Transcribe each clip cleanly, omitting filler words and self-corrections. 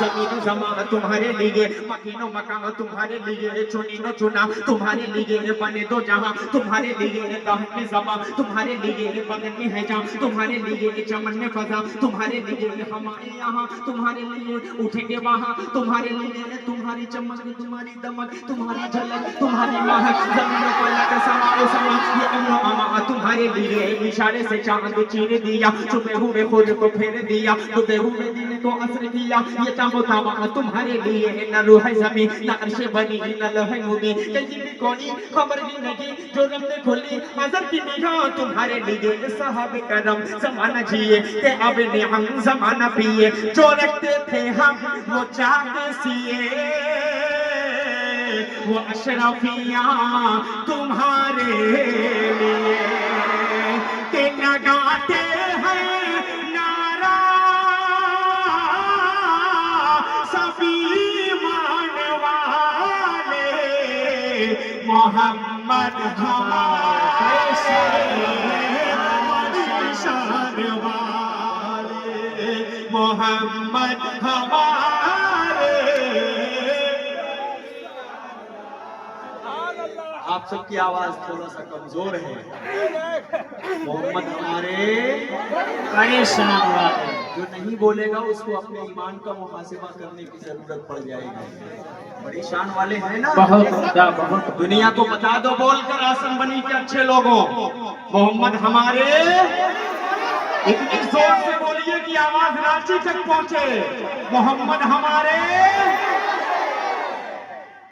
زمین و زمان تمہارے لیے، مکین و مکان تمہارے لیے، چنین و چنا تمہارے لیے، بنے دو جہاں تمہارے لیے، دہن میں زباں تمہارے لیے، بغل میں ہے جہاں تمہارے لیے، چمن میں فضا تمہارے لیے، ہمارے یہاں تمہارے لیے، اٹھیں گے وہاں تمہارے لیے، تمہاری چمک تمہاری دمک تمہاری جھلک تمہاری مہک، زمین و فلک سما و سما یہ امن و امان تمہارے لیے، اشارے سے چاند چیر دیا، چھپے ہوئے خود کو پھیر دیا، ڈوبے ہوئے دن کو عصر کیا، یہ تاب و تابا تمہارے لیے، نہ روح زمین نہ عرش بنی نہ لوح مبین، کہیں بھی کوئی خبر بھی نہیں، جو رب نے کھولی نظر کی نگاہ تمہارے لیے، صحابہ کرم زمانہ جیے کہ اب نعم زمانہ پیے، جو رکھتے تھے ہم وہ چاہتے سیے، وہ اشرفیاں تمہارے لیے، کہ لگاتے ہیں نعرہ سبھی ایمان والے، محمد ہمارے شان والے، محمد ہمارے۔ آپ سب کی آواز تھوڑا سا کمزور ہے، محمد ہمارے پریشان والے، جو نہیں بولے گا اس کو اپنے ایمان کا محاسبہ کرنے کی ضرورت پڑ جائے گی۔ بڑی شان والے ہیں نا، بہت عمدہ، بہت دنیا کو بتا دو بول کر آسن بنی کے اچھے لوگوں، محمد ہمارے، اتنی زور سے بولیے کہ آواز رانچی تک پہنچے، محمد ہمارے۔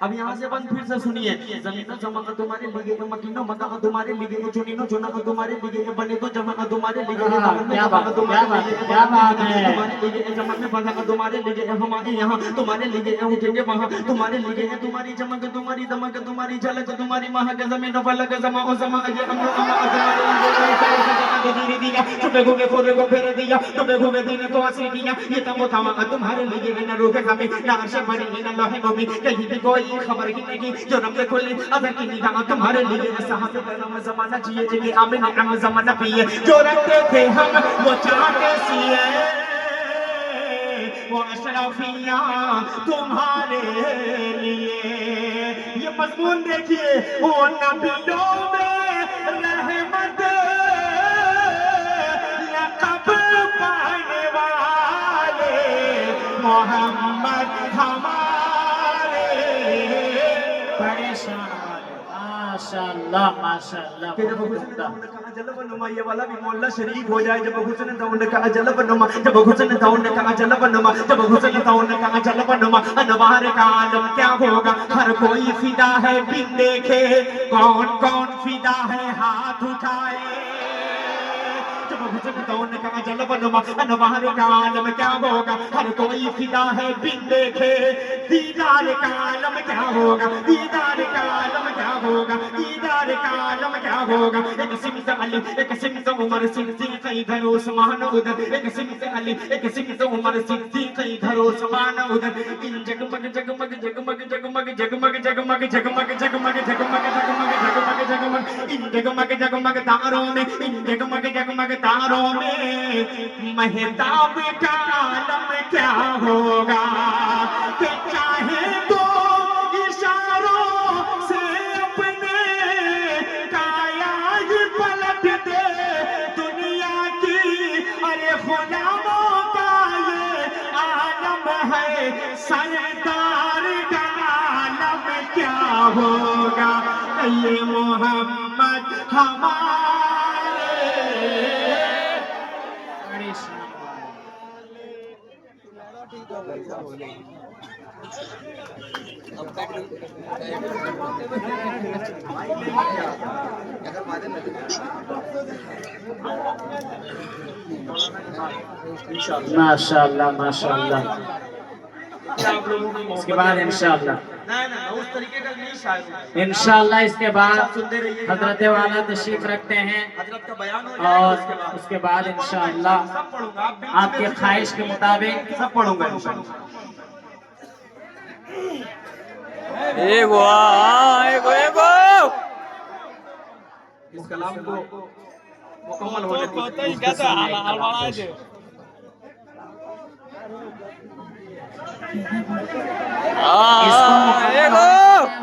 اب یہاں سے بند پھر سے سنیے، زمین و زمان تمہارے لیے، مکین و مکان تمہارے لیے، چنین و چنا تمہارے لیے، بنے تو جہاں تمہارے لیے، کیا بات ہے، کیا بات ہے، کیا بات ہے۔ تمہارے لیے، چمک میں فضا تمہارے لیے، ہمارے یہاں تمہارے لیے، اٹھیں گے وہاں تمہارے لیے، تمہاری چمک تمہاری دمک تمہاری جھلک تمہاری مہک، زمین و فلک زماں و زماں یہ امن و امان تمہارے لیے، دیا چھپے ہوئے خود کو پھیر دیا، ڈوبے ہوئے دن کو عصر کیا، یہ تاب و تابا تمہارے لیے، نہ روح زمین نہ عرش بنی نہ لوح مبین، کہیں بھی کوئی خبر ہی نہیں، جو رب نے کھولی اثر کی نگاہ تمہارے لیے، صحابہ کرام زمانہ جیے جنہیں آمن نعم زمانہ پیے، جو رکھتے تھے ہم وہ چاہتے سیے، وہ اشرفیاں تمہارے لیے۔ یہ مضمون دیکھیے، وہ نبیوں میں رحمت لقب پانے والے، محمد ہمارے پریشان والے، ماشاءاللہ ماشاءاللہ، کہ جب بہت حسن عمدہ۔ داؤن کا جلب نما، یہ والا بھی مولا شریف ہو جائے، جب حسن داؤن کا جلب نما، جب حسن داؤن کا جلب نما، جب حسن داؤن کا جلب نما، انوار کا عالم کیا ہوگا، ہر کوئی فدا ہے بن دیکھے، کون کون فدا ہے ہاتھ اٹھائے، جب حسن داؤن کا جلب نما، انوار کا عالم کیا ہوگا، ہر کوئی فدا ہے بن دیکھے، دیدار کا عالم کیا ہوگا، دیدار کا عالم کیا ہوگا، دیدار کا عالم کیا ہوگا، ایک سمت علی ایک سمت عمر صدیق ادھر عثمان ادھر، ایک سمت علی ایک سمت عمر صدیق ادھر عثمان ادھر، ان جگمگ جگمگ جگمگ جگمگ جگمگ جگمگ جگمگ جگمگ جگمگ جگمگ جگمگ جگمگ ان جگمگ جگمگ تاروں میں، ان جگمگ جگمگ تاروں میں مہتاب کا عالم کیا ہوگا، کہ چاہے تو اشاروں سے اپنے کایا ہی پلٹ دے دنیا کی، ارے غلاموں کا یہ عالم ہے، سردار کا عالم کیا ہوگا، یہ محمد ہمارے۔ پریشان والے، ماشاءاللہ ماشاءاللہ۔ اس کے بعد انشاءاللہ اس طریقے کا نہیں شاید، انشاءاللہ اس کے بعد حضرت والا تشریف رکھتے ہیں، حضرت کا بیان ہو جائے اور گا، اس کے بعد انشاءاللہ سب پڑھوں گا، آپ کے خواہش کے مطابق سب پڑھوں گا انشاءاللہ۔ اس کلام کو مکمل ہونے تک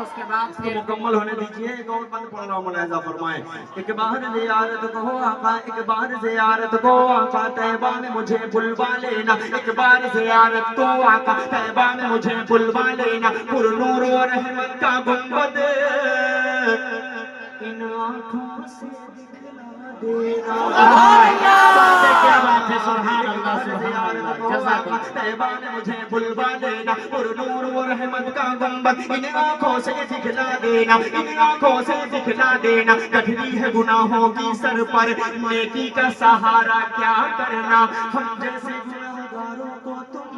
اس کے بعد پھر مکمل ہونے دیجئے، ایک اور بند پڑھ رہا ہوں، ملاحظہ فرمائیں۔ ایک بار زیارت کو آقا، ایک بار زیارت کو آقا، طیبہ میں مجھے بلوا لینا، ایک بار زیارت کو آقا، طیبہ میں مجھے بلوا لینا، پر نور و رحمت کا گنبد ان آنکھوں سے دکھلا دینا۔ کیا بات ہے، سبحان اللہ سبحان اللہ، جزاک اللہ۔ طیبہ میں مجھے بلوا لینا، پر نور و رحمت کا گنبد ان آنکھوں سے دکھلا دینا، ان آنکھوں سے دکھلا دینا۔ کٹھنی ہے گناہوں کی سر پر، نیکی کا سہارا کیا کرنا، ہم جیسے گناہگاروں کو تم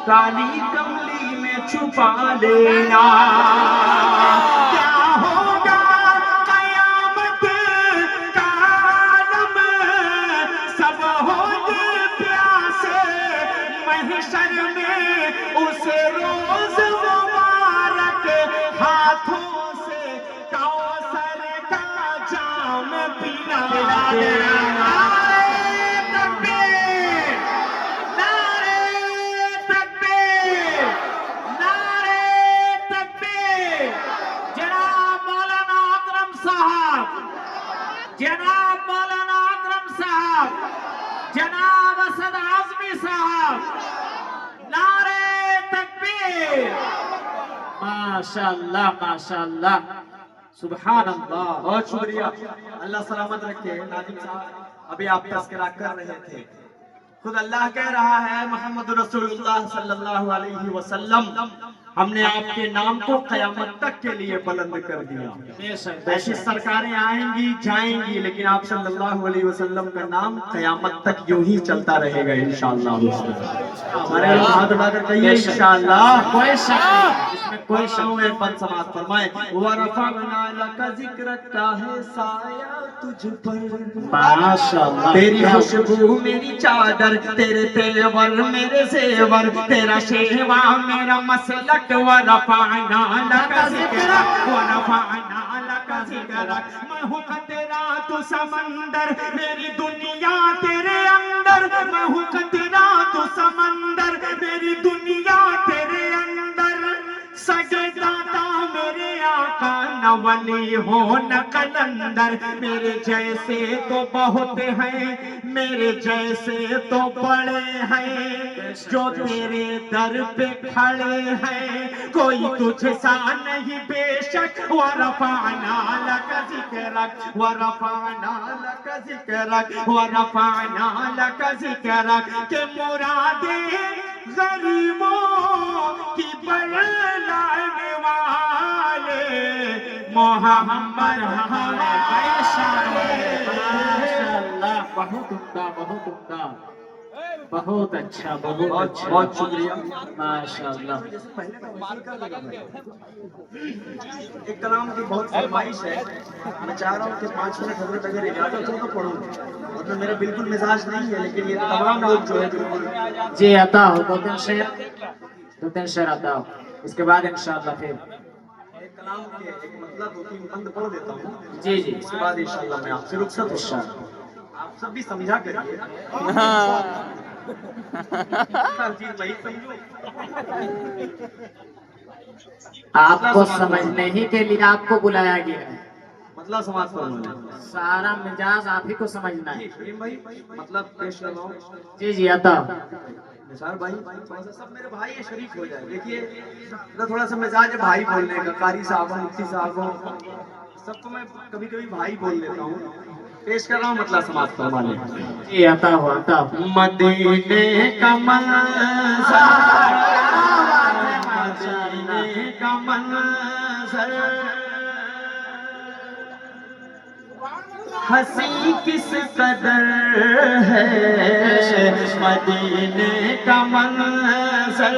کالی کملی میں چھپا لینا۔ کیا ہوگا قیامت کا عالم، سب ہوگے پیاسے محشر میں، اس روز مبارک ہاتھوں سے کوثر کا جام پلا دینا۔ تکبیر، نعرے تکبیر، نعرے تکبیر۔ جناب مولانا اکرم صاحب، جناب مولانا اکرم صاحب، جناب اسد اعظمی صاحب، نعرے تکبیر۔ ماشاء اللہ ماشاء اللہ، سبحان اللہ۔ بہت شکریہ، اللہ سلامت رکھے۔ ناظم صاحب ابھی آپ تذکرہ کر رہے تھے، خود اللہ کہہ رہا ہے محمد رسول اللہ صلی اللہ علیہ وسلم، ہم نے آپ کے نام کو قیامت تک کے لیے بلند کر دیا۔ بے شک بے ایسی شک، سرکاریں آئیں گی جائیں گی، لیکن آپ صلی اللہ علیہ وسلم کا نام قیامت تک یوں ہی چلتا رہے گا انشاءاللہ۔ ہمارے لوگ ہاتھ اٹھا کر کہیے انشاءاللہ۔ کوئی شک نہیں، اس میں کوئی شک نہیں۔ ایک بند سماعت فرمائیں۔ وَرَفَعْنَا لَكَ ذِكْرَكَ کا ہے سایہ تجھ پر، ماشاء اللہ، تیری خوشبو میری چادر، تیرے تیور میرے زیور، تیرا شیوا میرا مسلک۔ وَرَفَعْنَا لَكَ ذِكْرَكَ، وَرَفَعْنَا لَكَ ذِكْرَكَ۔ میں ہوں قطرہ تو سمندر، میری دنیا تیرے اندر، میں ہوں قطرہ تو سمندر، میری دنیا تیرے اندر۔ سجے دادا میرے آقا، نہ ولی ہو نہ قلندر، میرے جیسے تو بہت ہیں، میرے جیسے تو بڑے ہیں، جو تیرے در پہ کھڑے ہیں، کوئی تجھ سا نہیں بے شک۔ وَرَفَعْنَا لَكَ ذِكْرَكَ، وَرَفَعْنَا لَكَ ذِكْرَكَ، وَرَفَعْنَا لَكَ ذِكْرَكَ، کہ مرادیں غریبوں کی بڑھلانے والے محمد ہمارے پیشانے۔ ماشاء اللہ، بہت عمدہ بہت عمدہ، بہت اچھا بہت اچھا، بہت شکریہ۔ ماشاء اللہ۔ ایک کلام کی بہت فرمائش ہے، میں چاہ رہا ہوں کہ 5 منٹ حضرت اگر اجازت ہو تو پڑھوں، مطلب میرا بالکل مزاج نہیں ہے، لیکن یہ تمام لوگ جو ہے بالکل۔ جی عطا ہو، دو تین شعر عطا ہو، اس کے بعد انشاءاللہ پھر ایک کلام کے ایک مطلب 2-3 بند پڑھ دیتا ہوں، جی جی اس کے بعد انشاءاللہ میں آپ سے رخصت ہوتا ہوں۔ آپ سب بھی سمجھا کریے، ہر چیز وہی سمجھو۔ آپ کو سمجھنے ہی کے لیے آپ کو بلایا گیا ہے، مطلب سماعت فرمائیں۔ سارا مزاج آپ ہی کو سمجھنا ہے۔ کریم بھائی مطلب پیش کر رہا ہوں۔ جی جی عطا ہو۔ نثار بھائی تھوڑا سا، سب میرے بھائی ہیں، شریک ہو جائے۔ دیکھیے تھوڑا سا مزاج ہے بھائی بولنے کا، قاری صاحب مفتی صاحب سب کو میں کبھی کبھی بھائی بول لیتا ہوں۔ پیش کر رہا ہوں، مطلب سماعت فرما لیں۔ جی عطا ہو عطا ہو۔ مدینے کا منظر، مدینے کا منظر ہنسی کس قدر ہے، مدینے کا منظر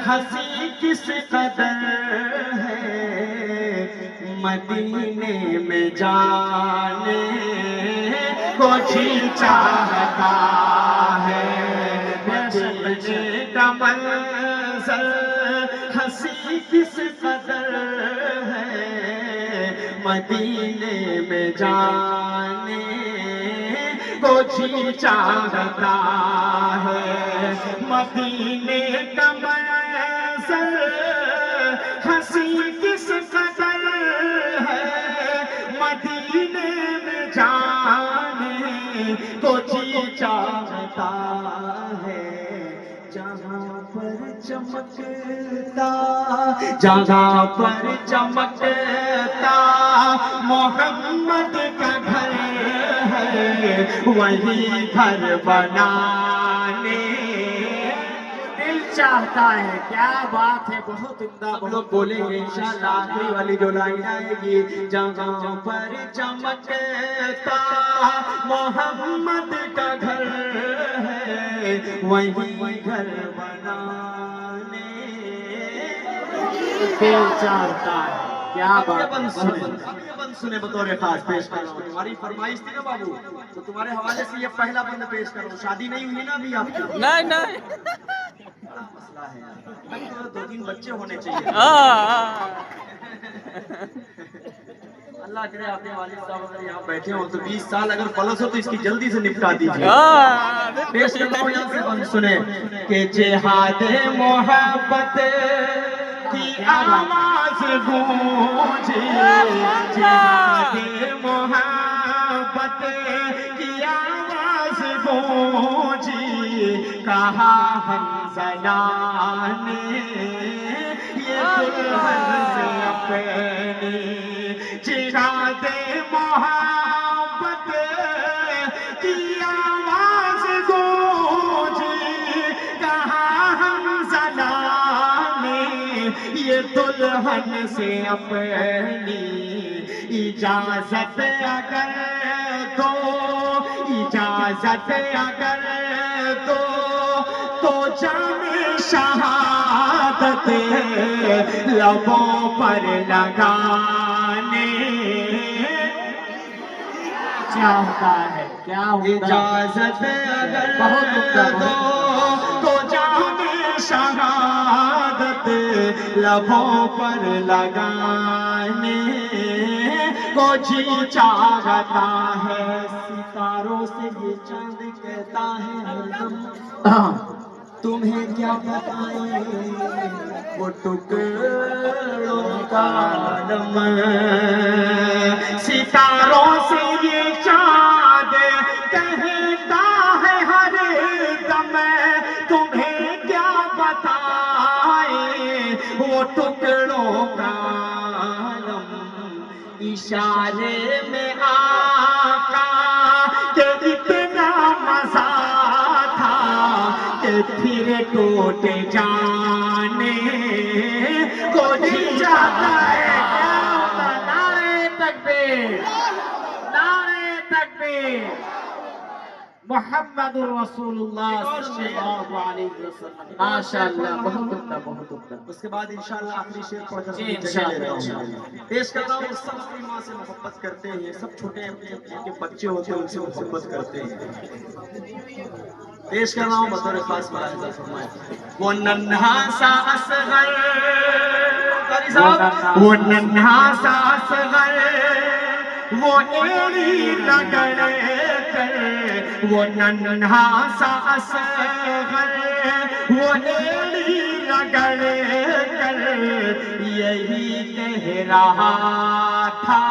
ہنسی کس قدر ہے، مدینے میں جانے کو جی چاہتا ہے، مدینے کا منظر ہنسی کس قدر ہے، مدینے میں جانے کو کو جی چاہتا ہے مدینے کا منظر ہنسی کس قدر ہے مدینے میں جانے کو جی چاہتا ہے جہاں پر چمکتا جہاں پر چمکتا محمد کا گھر ہے وہی گھر بنانے دل چاہتا ہے. کیا بات ہے, بہت عمدہ. ہم لوگ بولیں گے انشاءاللہ آخری والی جو لائن آئے گی جہاں پر چمکتا محمد کا گھر ہے وہی گھر بنانے. دل چاہتا ہے. کیا اب یہ بات بند ہے, سنے بہت عمدہ. اب یہ بند سنے بطور خاص پیش کر رہا ہوں. تمہاری فرمائش تھی نا بابو, تو تمہارے حوالے سے یہ پہلا بند پیش کر رہا ہوں. شادی نہیں ہوئی نا ابھی آپ کی؟ نہیں نہیں بڑا مسئلہ ہے یار, دو تین بچے ہونے چاہیے. اللہ کرے آپ کے والد صاحب اگر یہاں بیٹھے ہوں تو 20 سال اگر پلس ہو تو اس کی جلدی سے نپٹا دیجیے. پیش کرتا ہوں یہاں سے بند سنے کہ جہاد محبت کی آواز گونجے جہاد محبت کی آواز گونجی کہا حنظلہ نے یہ دلہن سے اپنی جہاد محبت کی آواز گونجی کہا حنظلہ نے یہ دلہن سے اپنی اجازت اگر دو اجازت اگر دو تو جام شہادت لبوں پر لگانے چاہتا ہے. کیا عمدہ. اجازت اگر بہت عمدہ, دو بہت تو جام شہادت لبوں پر لگانے کو جی چاہتا ہے. ستاروں سے یہ چاند کہتا ہے ہردم عمدہ. تمہیں کیا بتائیں وہ ٹکڑوں کا عالم. ستاروں سے یہ چاند کہتا ہے ہر دم تمہیں کیا بتائیں وہ ٹکڑوں کا عالم. اشارے میں آقا کہ اتنا مزہ تھا کہ پھر ٹوٹ جانے کو جی چاہتا ہے. کیا عمدہ. نعرہ تکبیر, نعرہ تکبیر. محمد رسول اللہ صلی اللہ علیہ وسلم. ماشاءاللہ, بہت عمدہ, بہت عمدہ. اس کے بعد انشاءاللہ آخری شعر پڑھ کر جی، جگہ لیتا انشاءاللہ، ہوں. انشاءاللہ. پیش کرتا ہوں. سب اپنی ماں سے محبت کرتے ہیں, سب چھوٹے اپنے کے بچے ہوتے ہیں ان سے محبت کرتے ہیں. پیش کر رہا ہوں بطور خاص ملاحظہ فرمائیں. وہ ننھا سا اصغر قاری صاحب, وہ ننھا سا اصغر وہ ایڑی رگڑ کر وہ ننھا سا اصغر وہ ایڑی رگڑ کر یہی کہہ رہا تھا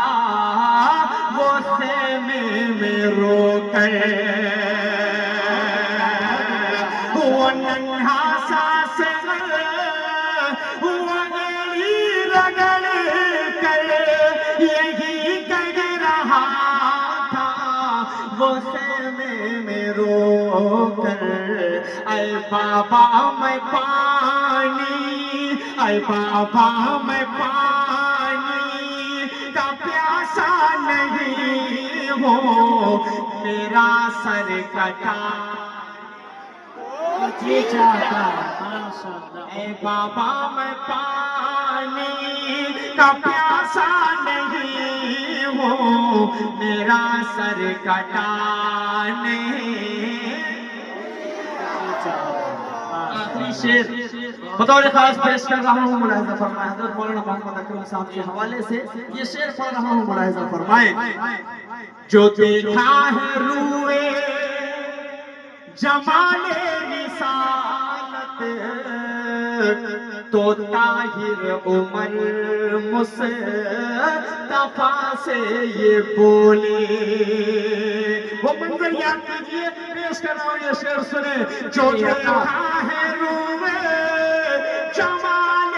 وہ خیمے میں رو کر. وہ ننھا سا اصغر وہ ایڑی رگڑ کر یہی کہہ رہا تھا وہ خیمے میں رو کر. اے بابا میں پانی اے بابا میں پانی کا پیاسا نہیں ہوں میرا سر کٹا. جی چاہتا ہے. ماشاءاللہ. اے بابا میں پانی کا پیاسا نہیں ہوں میرا سر کٹانے. آخری شعر بطور خاص پیش کر رہا ہوں. ملاحظہ فرمائیں. حضرت مولانا محمد اکرم صاحب کے حوالے سے یہ شعر پڑھ رہا ہوں. ملاحظہ فرمائیں. جو دیکھا ہے روئے جمال رسالت تو طاہر عمر مصطفیٰ سے یہ بولے. وہ منظر یاد کیجئے، پیش کر رہا ہوں یہ شعر سنیں. جو دیکھا ہے روئے جمال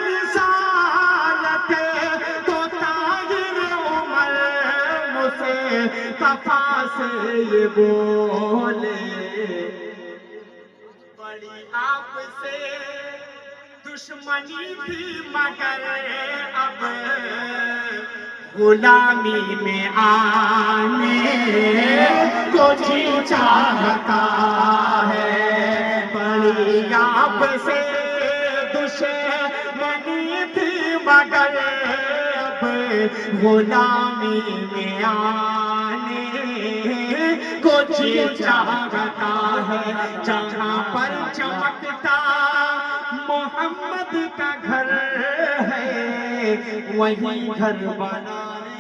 رسالت تو طاہر عمر مصطفیٰ سے یہ بولے. بڑی آپ سے دشمنی تھی مگر اب غلامی میں آنے کو جی چاہتا ہے. بڑی آپ سے دشمنی تھی مگر اب غلامی میں آنے کو جی چاہتا ہے. جہاں پر چمکتا محمد کا گھر ہے وہیں گھر بنانے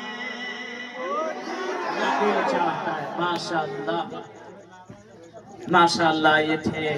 چاہتا ہے. ماشاءاللہ ماشاءاللہ. یہ تھے